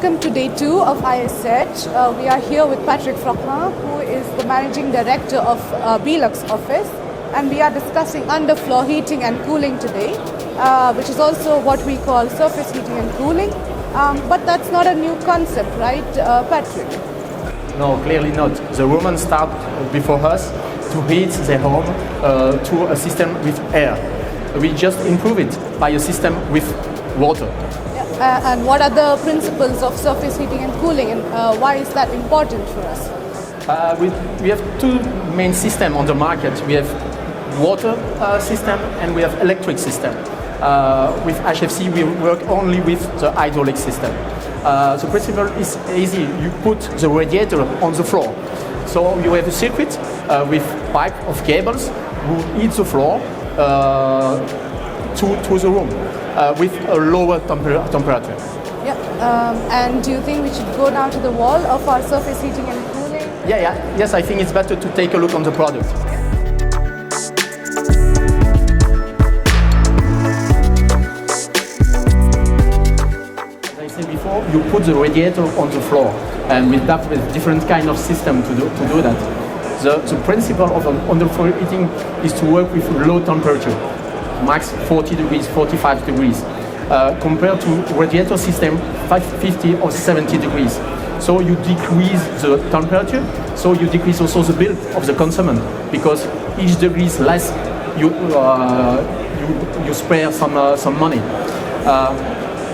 welcome to day 2 of ISH. We are here with Patrick Froquin, who is the Managing Director of Belux Office, and we are discussing underfloor heating and cooling today, which is also what we call surface heating and cooling. But that's not a new concept, right, Patrick? No, clearly not. The Romans start before us to heat their home through a system with air. We just improve it by a system with water. And what are the principles of surface heating and cooling, and why is that important for us? We have two main systems on the market. We have water system and we have electric system. With HFC we work only with the hydraulic system. The principle is easy. You put the radiator on the floor. So you have a circuit with pipe of cables who heat the floor to the room with a lower temperature. Yeah. And do you think we should go down to the wall of our surface heating and cooling? Yes, I think it's better to take a look on the product. As I said before, you put the radiator on the floor, and with different kind of system to do that. The principle of underfloor heating is to work with low temperature, max 40 degrees, 45 degrees, compared to radiator system 50 or 70 degrees. So you decrease the temperature, so you decrease also the bill of the consumer, because each degree is less, you spare some money.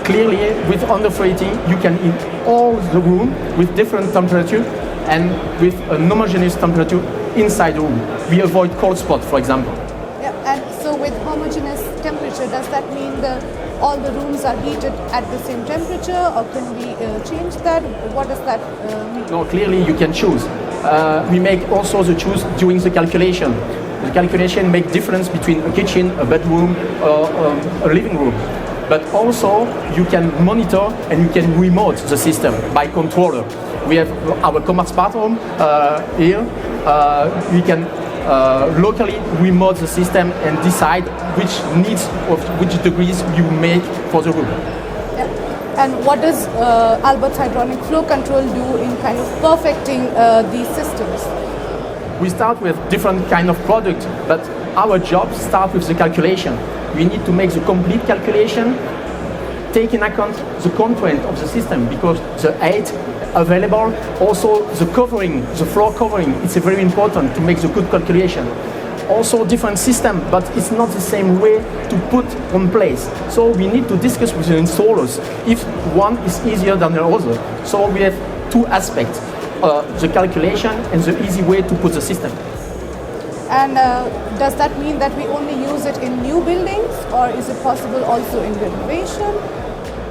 Clearly, with underfloor heating, you can heat all the room with different temperature and with an homogeneous temperature inside the room. We avoid cold spot, for example. Yeah, and so with homogeneous temperature, does that mean all the rooms are heated at the same temperature, or can we change that? What does that mean? No, clearly you can choose. We make also the choose during the calculation. The calculation make difference between a kitchen, a bedroom, or a living room. But also you can monitor and you can remote the system by controller. We have our commerce platform here. We can locally remote the system and decide which needs of which degrees you make for the room. Yeah. And what does Albert's hydronic flow control do in kind of perfecting these systems? We start with different kind of product, but our job starts with the calculation. We need to make the complete calculation, take in account the content of the system, because the height available, also the covering, the floor covering, it's very important to make the good calculation. Also different system, but it's not the same way to put on place. So we need to discuss with the installers if one is easier than the other. So we have two aspects, the calculation and the easy way to put the system. And does that mean that we only use it in new buildings, or is it possible also in renovation?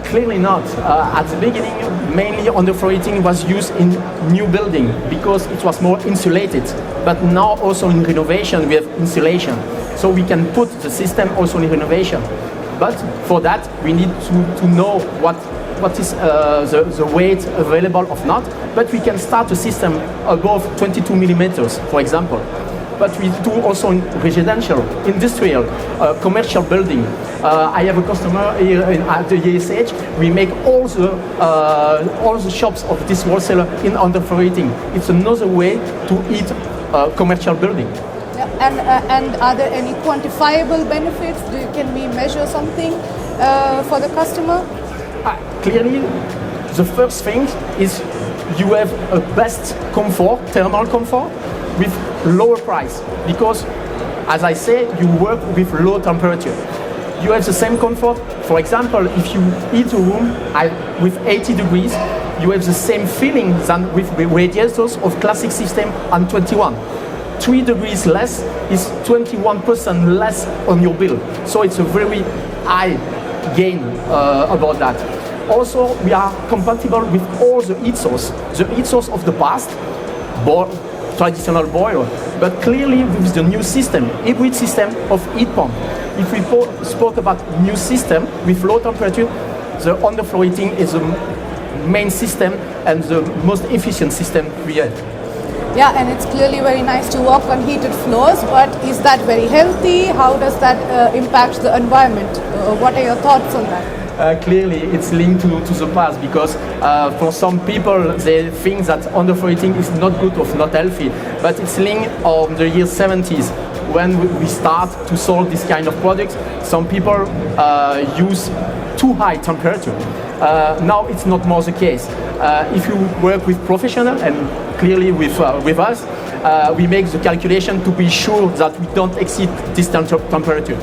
Clearly not. At the beginning, mainly underfloor heating was used in new building because it was more insulated. But now also in renovation we have insulation. So we can put the system also in renovation. But for that we need to know what is the weight available or not. But we can start a system above 22 millimeters, for example. But we do also in residential, industrial, commercial building. I have a customer here at the ESH. We make all the shops of this wholesaler in underfloor heating. It's another way to heat commercial building. Yeah. And are there any quantifiable benefits? Can we measure something for the customer? Clearly, the first thing is you have a best comfort, thermal comfort, with lower price, because as I say, you work with low temperature. You have the same comfort. For example, if you heat a room with 80 degrees, you have the same feeling than with the radiators of classic system on 21. 3 degrees less is 21% less on your bill. So it's a very high gain about that. Also, we are compatible with all the heat source. The heat source of the past, traditional boiler, but clearly with the new system, hybrid system of heat pump. If we spoke about new system with low temperature, the underfloor heating is the main system and the most efficient system we have. Yeah, and it's clearly very nice to walk on heated floors, but is that very healthy? How does that impact the environment? What are your thoughts on that? clearly it's linked to the past, because for some people they think that underfloor heating is not good or not healthy, but it's linked on the year 70s when we start to solve this kind of products. Some people use too high temperature. Now it's not more the case. If you work with professionals, and clearly with us, we make the calculation to be sure that we don't exceed this temperature.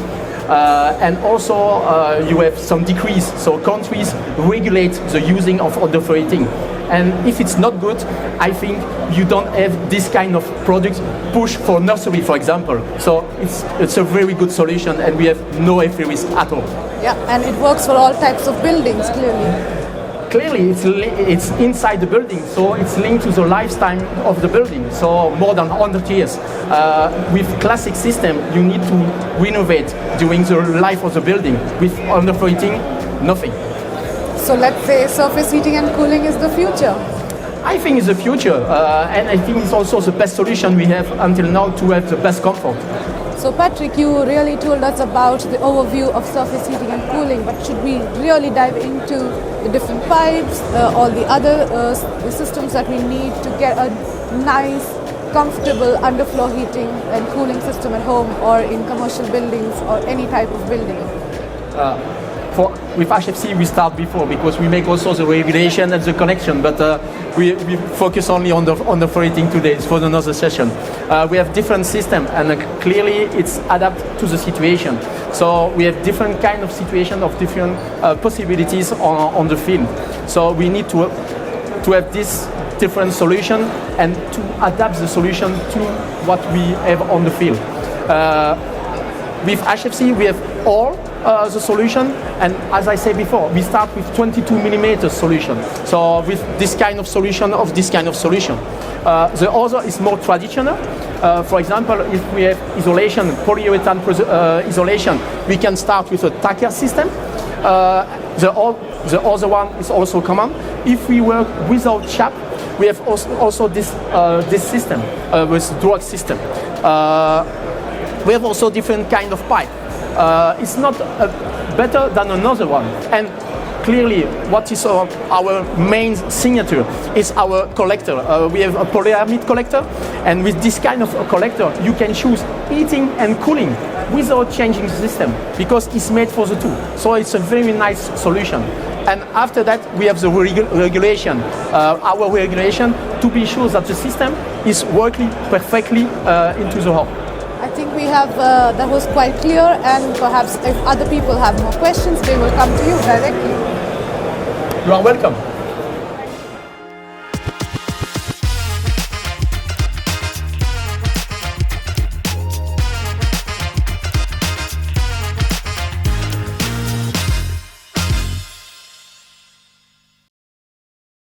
And also you have some decrease, so countries regulate the using of underfloor heating. And if it's not good, I think you don't have this kind of product push for nursery, for example. So it's a very good solution, and we have no FA risk at all. Yeah, and it works for all types of buildings, clearly. Clearly, it's inside the building, so it's linked to the lifetime of the building, so more than 100 years. With classic system, you need to renovate during the life of the building. With underfloor heating, nothing. So let's say surface heating and cooling is the future. I think it's the future, and I think it's also the best solution we have until now to have the best comfort. So Patrick, you really told us about the overview of surface heating and cooling, but should we really dive into the different pipes, all the other systems that we need to get a nice, comfortable underfloor heating and cooling system at home or in commercial buildings or any type of building? With HFC we start before, because we make also the regulation and the connection, but we focus only on the floor heating today. It's for another session. We have different systems, and clearly it's adapted to the situation. So we have different kind of situation of different possibilities on the field. So we need to have this different solution and to adapt the solution to what we have on the field. With HFC we have all the solution, and as I said before, we start with 22 millimeter solution. So with this kind of solution, the other is more traditional. For example, if we have isolation, polyurethane isolation, we can start with a tacker system. The other one is also common. If we work without chap, we have also this system with drug system. We have also different kind of pipe. It's not better than another one. And clearly, what is our main signature is our collector. We have a polyamide collector, and with this kind of collector, you can choose heating and cooling without changing the system, because it's made for the two. So it's a very nice solution. And after that, we have the regulation, our regulation, to be sure that the system is working perfectly into the home. I think we have, that was quite clear, and perhaps if other people have more questions, they will come to you directly. You are welcome.